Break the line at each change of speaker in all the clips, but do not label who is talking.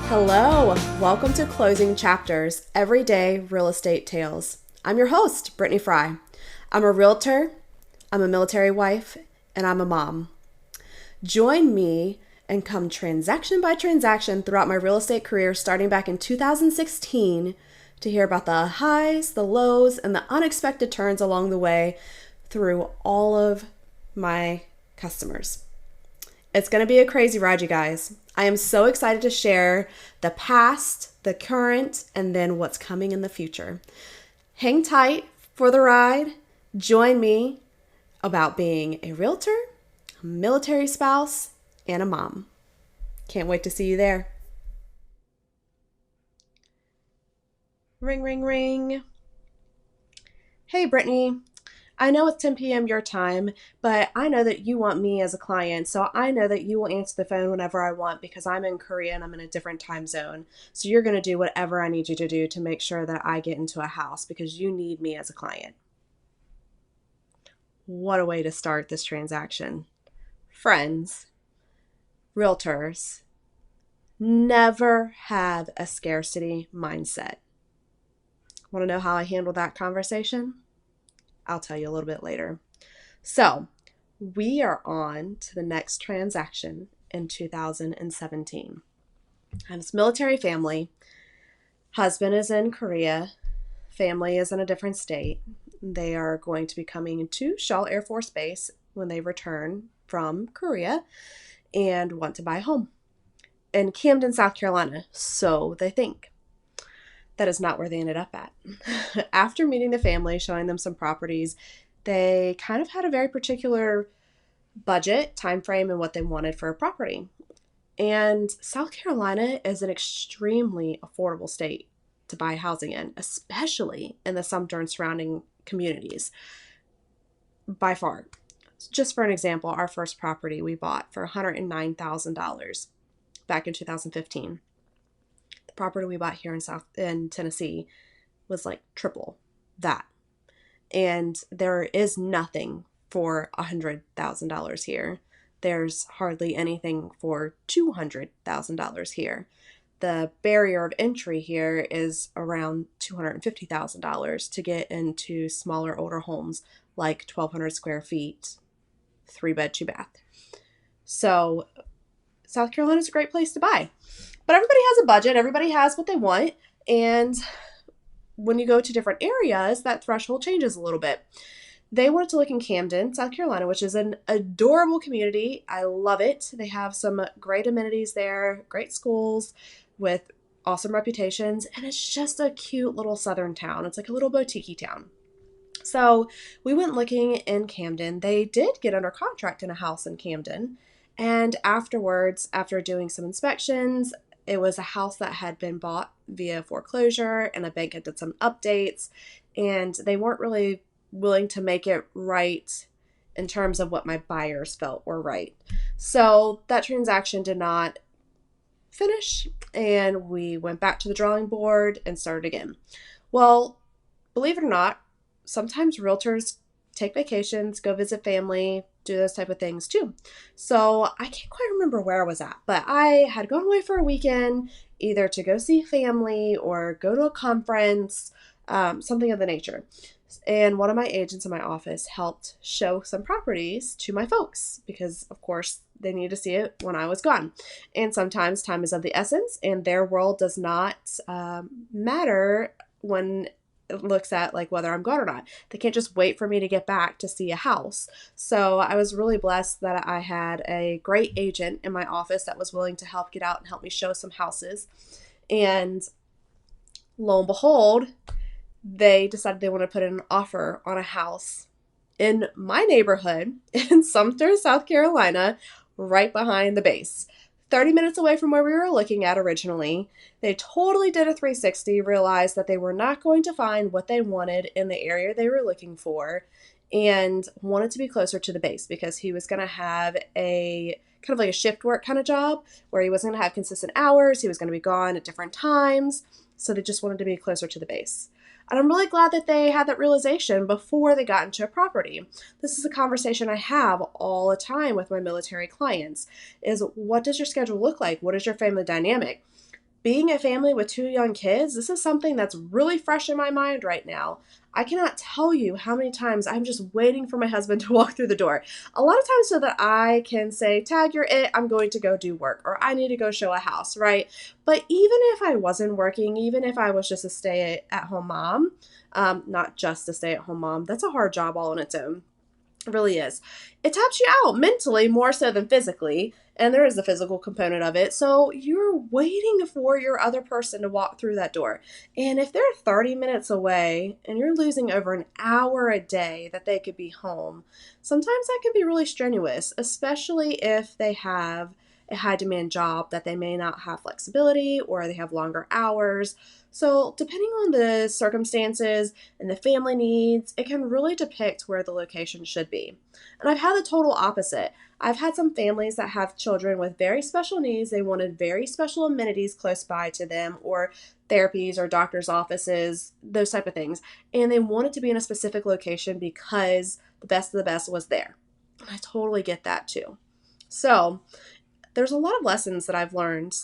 Hello, welcome to Closing Chapters, Everyday Real Estate Tales. I'm your host, Brittany Fry. I'm a realtor, I'm a military wife, and I'm a mom. Join me and come transaction by transaction throughout my real estate career starting back in 2016 to hear about the highs, the lows, and the unexpected turns along the way through all of my customers. It's going to be a crazy ride, you guys. I am so excited to share the past, the current, and then what's coming in the future. Hang tight for the ride. Join me about being a realtor, a military spouse, and a mom. Can't wait to see you there. Ring, ring, ring. Hey, Brittany. I know it's 10 p.m. your time, but I know that you want me as a client, so I know that you will answer the phone whenever I want because I'm in Korea and I'm in a different time zone. So you're going to do whatever I need you to do to make sure that I get into a house because you need me as a client. What a way to start this transaction. Friends, realtors, never have a scarcity mindset. Want to know how I handled that conversation? I'll tell you a little bit later. So we are on to the next transaction in 2017. I have this military family. Husband is in Korea. Family is in a different state. They are going to be coming to Shaw Air Force Base when they return from Korea and want to buy a home in Camden, South Carolina. So they think. That is not where they ended up at. After meeting the family, showing them some properties, they kind of had a very particular budget, time frame, and what they wanted for a property. And South Carolina is an extremely affordable state to buy housing in, especially in the Sumter and surrounding communities. By far. Just for an example, our first property we bought for $109,000 back in 2015. Property we bought here in Tennessee was like triple that. And there is nothing for $100,000 here. There's hardly anything for $200,000 here. The barrier of entry here is around $250,000 to get into smaller, older homes like 1,200 square feet, 3-bed, 2-bath. So South Carolina is a great place to buy. But everybody has a budget. Everybody has what they want. And when you go to different areas, that threshold changes a little bit. They wanted to look in Camden, South Carolina, which is an adorable community. I love it. They have some great amenities there, great schools with awesome reputations. And it's just a cute little southern town. It's like a little boutique town. So we went looking in Camden. They did get under contract in a house in Camden. And afterwards, after doing some inspections, it was a house that had been bought via foreclosure and a bank had did some updates and they weren't really willing to make it right in terms of what my buyers felt were right. So that transaction did not finish and we went back to the drawing board and started again. Well, believe it or not, sometimes realtors take vacations, go visit family, do those type of things too. So I can't quite remember where I was at, but I had gone away for a weekend, either to go see family or go to a conference, something of the nature. And one of my agents in my office helped show some properties to my folks because, of course, they need to see it when I was gone. And sometimes time is of the essence and their world does not matter when it looks at like whether I'm gone or not. They can't just wait for me to get back to see a house. So I was really blessed that I had a great agent in my office that was willing to help get out and help me show some houses. And lo and behold, they decided they wanted to put in an offer on a house in my neighborhood in Sumter, South Carolina, right behind the base. 30 minutes away from where we were looking at originally. They totally did a 360, realized that they were not going to find what they wanted in the area they were looking for, and wanted to be closer to the base because he was going to have a kind of like a shift work kind of job where he wasn't going to have consistent hours. He was going to be gone at different times. So they just wanted to be closer to the base. And I'm really glad that they had that realization before they got into a property. This is a conversation I have all the time with my military clients is what does your schedule look like? What is your family dynamic? being a family with two young kids, this is something that's really fresh in my mind right now. I cannot tell you how many times I'm just waiting for my husband to walk through the door. A lot of times so that I can say, Tag, you're it, I'm going to go do work, or I need to go show a house, right? But even if I wasn't working, even if I was just a stay at home mom, not just a stay at home mom, that's a hard job all on its own. It really is. It taps you out mentally more so than physically, and there is a physical component of it. So you're waiting for your other person to walk through that door. And if they're 30 minutes away and you're losing over an hour a day that they could be home, sometimes that can be really strenuous, especially if they have a high demand job that they may not have flexibility or they have longer hours. So, depending on the circumstances and the family needs, it can really depict where the location should be. And I've had the total opposite. I've had some families that have children with very special needs. They wanted very special amenities close by to them, or therapies or doctor's offices, those type of things. And they wanted to be in a specific location because the best of the best was there. And I totally get that too. So, there's a lot of lessons that I've learned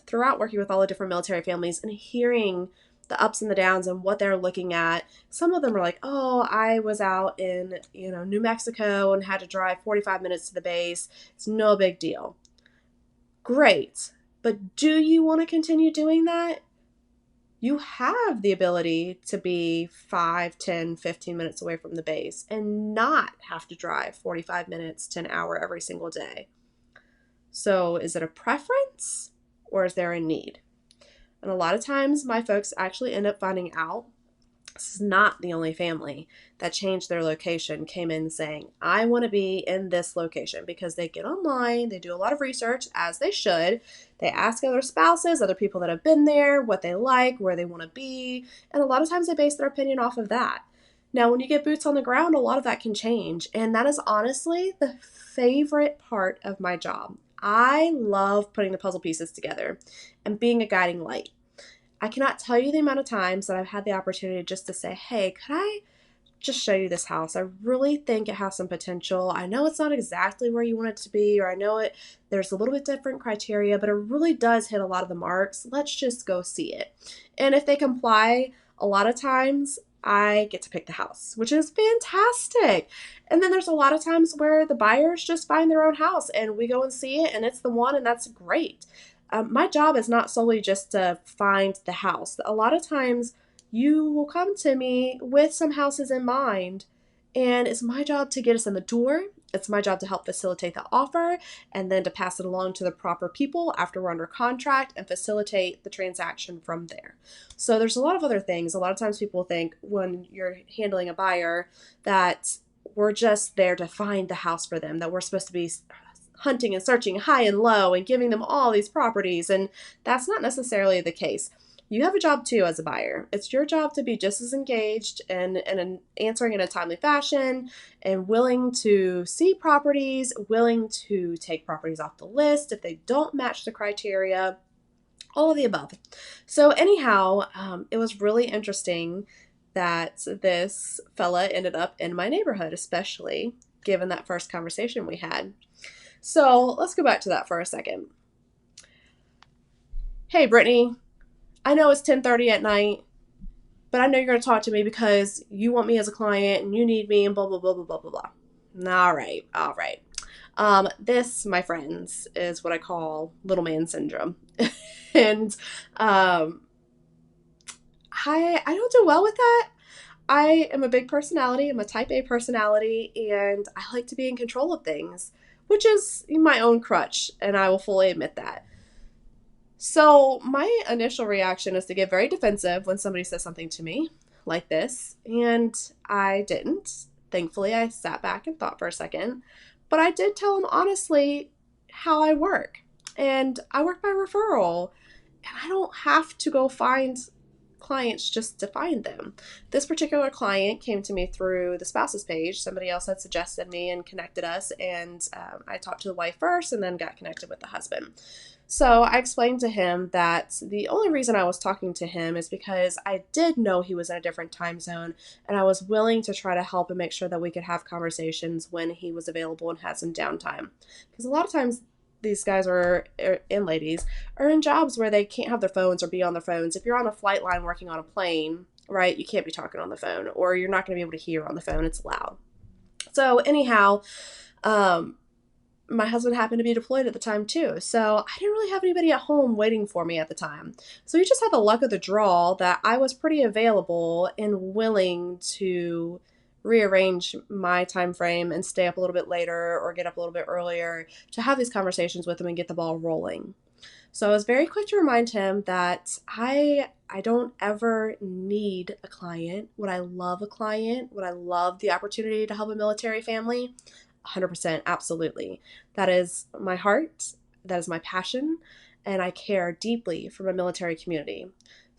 throughout working with all the different military families and hearing the ups and the downs and what they're looking at. Some of them are like, oh, I was out in, New Mexico and had to drive 45 minutes to the base. It's no big deal. Great. But do you want to continue doing that? You have the ability to be 5, 10, 15 minutes away from the base and not have to drive 45 minutes to an hour every single day. So is it a preference or is there a need? And a lot of times my folks actually end up finding out this is not the only family that changed their location, came in saying, I want to be in this location, because they get online, they do a lot of research, as they should. They ask other spouses, other people that have been there, what they like, where they want to be. And a lot of times they base their opinion off of that. Now, when you get boots on the ground, a lot of that can change. And that is honestly the favorite part of my job. I love putting the puzzle pieces together and being a guiding light. I cannot tell you the amount of times that I've had the opportunity just to say, hey, could I just show you this house? I really think it has some potential. I know it's not exactly where you want it to be, or I know there's a little bit different criteria, but it really does hit a lot of the marks. Let's just go see it. And if they comply, a lot of times I get to pick the house, which is fantastic. And then there's a lot of times where the buyers just find their own house and we go and see it and it's the one, and that's great. My job is not solely just to find the house. A lot of times you will come to me with some houses in mind, and it's my job to get us in the door. It's my job to help facilitate the offer and then to pass it along to the proper people after we're under contract and facilitate the transaction from there. So there's a lot of other things. A lot of times people think when you're handling a buyer that we're just there to find the house for them, that we're supposed to be hunting and searching high and low and giving them all these properties. And that's not necessarily the case. You have a job too as a buyer. It's your job to be just as engaged and answering in a timely fashion and willing to see properties, willing to take properties off the list if they don't match the criteria, all of the above. So anyhow, it was really interesting that this fella ended up in my neighborhood, especially given that first conversation we had. So let's go back to that for a second. Hey, Brittany, I know it's 10:30 at night, but I know you're going to talk to me because you want me as a client and you need me and blah, blah, blah, blah, blah, blah, blah. All right, all right. This, my friends, is what I call little man syndrome. And I don't do well with that. I am a big personality. I'm a type A personality, and I like to be in control of things, which is my own crutch, and I will fully admit that. So my initial reaction is to get very defensive when somebody says something to me like this, and I didn't. Thankfully, I sat back and thought for a second, but I did tell them honestly how I work. And I work by referral, and I don't have to go find clients just to find them. This particular client came to me through the spouses page. Somebody else had suggested me and connected us, and I talked to the wife first and then got connected with the husband. So I explained to him that the only reason I was talking to him is because I did know he was in a different time zone, and I was willing to try to help and make sure that we could have conversations when he was available and had some downtime. Because a lot of times these guys and ladies are in jobs where they can't have their phones or be on their phones. If you're on a flight line working on a plane, right, you can't be talking on the phone, or you're not going to be able to hear on the phone. It's loud. So anyhow, my husband happened to be deployed at the time too. So I didn't really have anybody at home waiting for me at the time. So we just had the luck of the draw that I was pretty available and willing to rearrange my time frame and stay up a little bit later or get up a little bit earlier to have these conversations with him and get the ball rolling. So I was very quick to remind him that I don't ever need a client. Would I love a client? Would I love the opportunity to help a military family? 100%, absolutely. That is my heart. That is my passion. And I care deeply for my military community.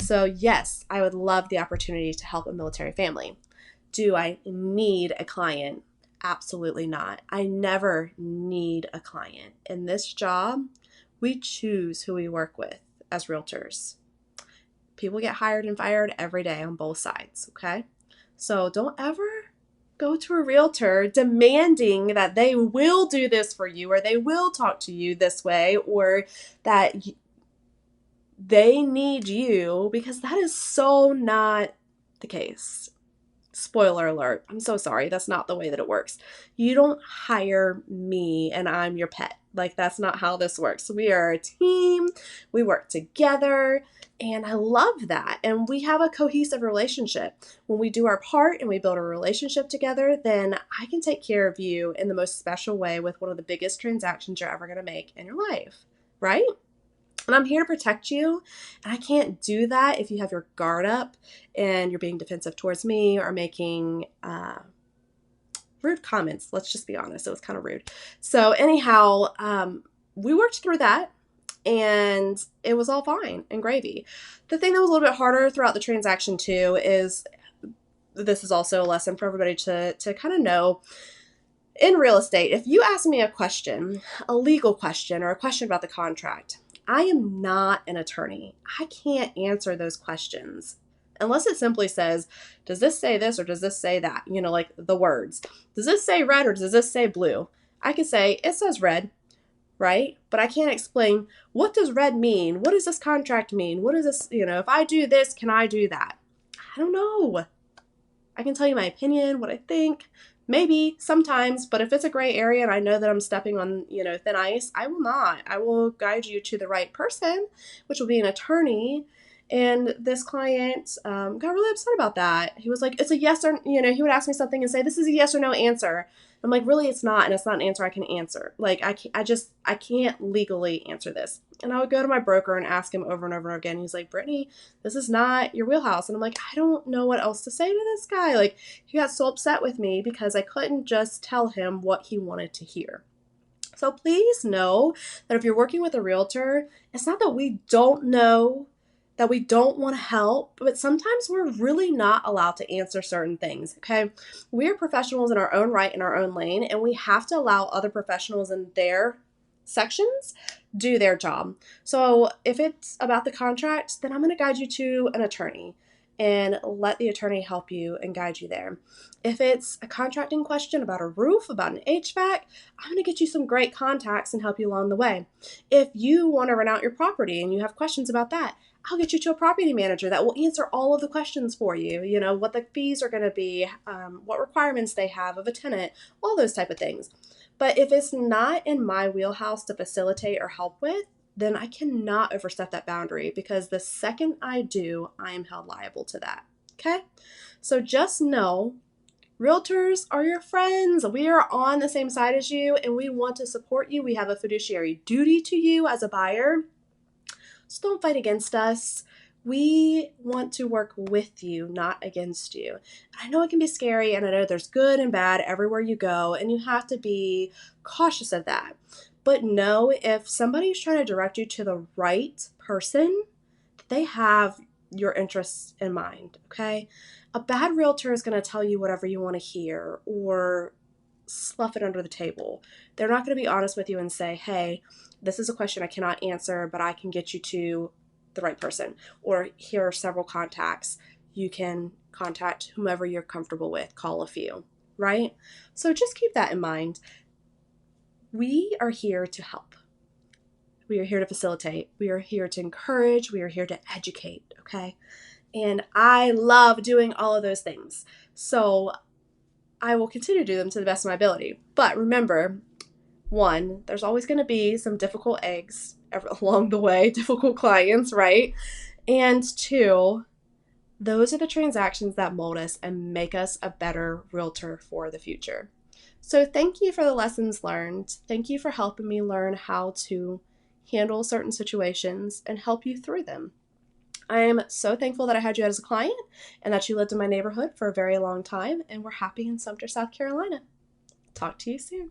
So yes, I would love the opportunity to help a military family. Do I need a client? Absolutely not. I never need a client. In this job, we choose who we work with as realtors. People get hired and fired every day on both sides, okay? So don't ever go to a realtor demanding that they will do this for you or they will talk to you this way or that they need you, because that is so not the case. Spoiler alert. I'm so sorry. That's not the way that it works. You don't hire me and I'm your pet. Like, that's not how this works. We are a team. We work together. And I love that. And we have a cohesive relationship. When we do our part and we build a relationship together, then I can take care of you in the most special way with one of the biggest transactions you're ever going to make in your life, right? And I'm here to protect you. And I can't do that if you have your guard up and you're being defensive towards me or making rude comments. Let's just be honest. It was kind of rude. So anyhow, we worked through that and it was all fine and gravy. The thing that was a little bit harder throughout the transaction too is, this is also a lesson for everybody to kind of know. In real estate, if you ask me a question, a legal question or a question about the contract, I am not an attorney. I can't answer those questions unless it simply says, does this say this or does this say that? You know, like the words. Does this say red or does this say blue? I can say, it says red, right? But I can't explain, what does red mean? What does this contract mean? What is this, if I do this, can I do that? I don't know. I can tell you my opinion, what I think, maybe sometimes, but if it's a gray area and I know that I'm stepping on, thin ice, I will not. I will guide you to the right person, which will be an attorney. And this client got really upset about that. He was like, it's a yes or, he would ask me something and say, this is a yes or no answer. I'm like, really, it's not. And it's not an answer I can answer. Like, I can't legally answer this. And I would go to my broker and ask him over and over again. He's like, Brittany, this is not your wheelhouse. And I'm like, I don't know what else to say to this guy. Like, he got so upset with me because I couldn't just tell him what he wanted to hear. So please know that if you're working with a realtor, it's not that we don't know, that we don't want to help, but sometimes we're really not allowed to answer certain things, okay? We are professionals in our own right, in our own lane, and we have to allow other professionals in their sections do their job. So if it's about the contract, then I'm going to guide you to an attorney and let the attorney help you and guide you there. If it's a contracting question about a roof, about an HVAC, I'm going to get you some great contacts and help you along the way. If you want to rent out your property and you have questions about that, I'll get you to a property manager that will answer all of the questions for you. What the fees are going to be, what requirements they have of a tenant, all those type of things. But if it's not in my wheelhouse to facilitate or help with, then I cannot overstep that boundary, because the second I do, I am held liable to that. Okay? So just know, realtors are your friends. We are on the same side as you and we want to support you. We have a fiduciary duty to you as a buyer. So don't fight against us. We want to work with you, not against you. I know it can be scary, and I know there's good and bad everywhere you go, and you have to be cautious of that. But know, if somebody's trying to direct you to the right person, they have your interests in mind, okay? A bad realtor is going to tell you whatever you want to hear or slough it under the table. They're not going to be honest with you and say, hey, this is a question I cannot answer, but I can get you to the right person. Or here are several contacts. You can contact whomever you're comfortable with. Call a few, right? So just keep that in mind. We are here to help. We are here to facilitate. We are here to encourage. We are here to educate, okay? And I love doing all of those things. So I will continue to do them to the best of my ability. But remember, one, there's always going to be some difficult eggs along the way, difficult clients, right? And two, those are the transactions that mold us and make us a better realtor for the future. So thank you for the lessons learned. Thank you for helping me learn how to handle certain situations and help you through them. I am so thankful that I had you as a client and that you lived in my neighborhood for a very long time, and we're happy in Sumter, South Carolina. Talk to you soon.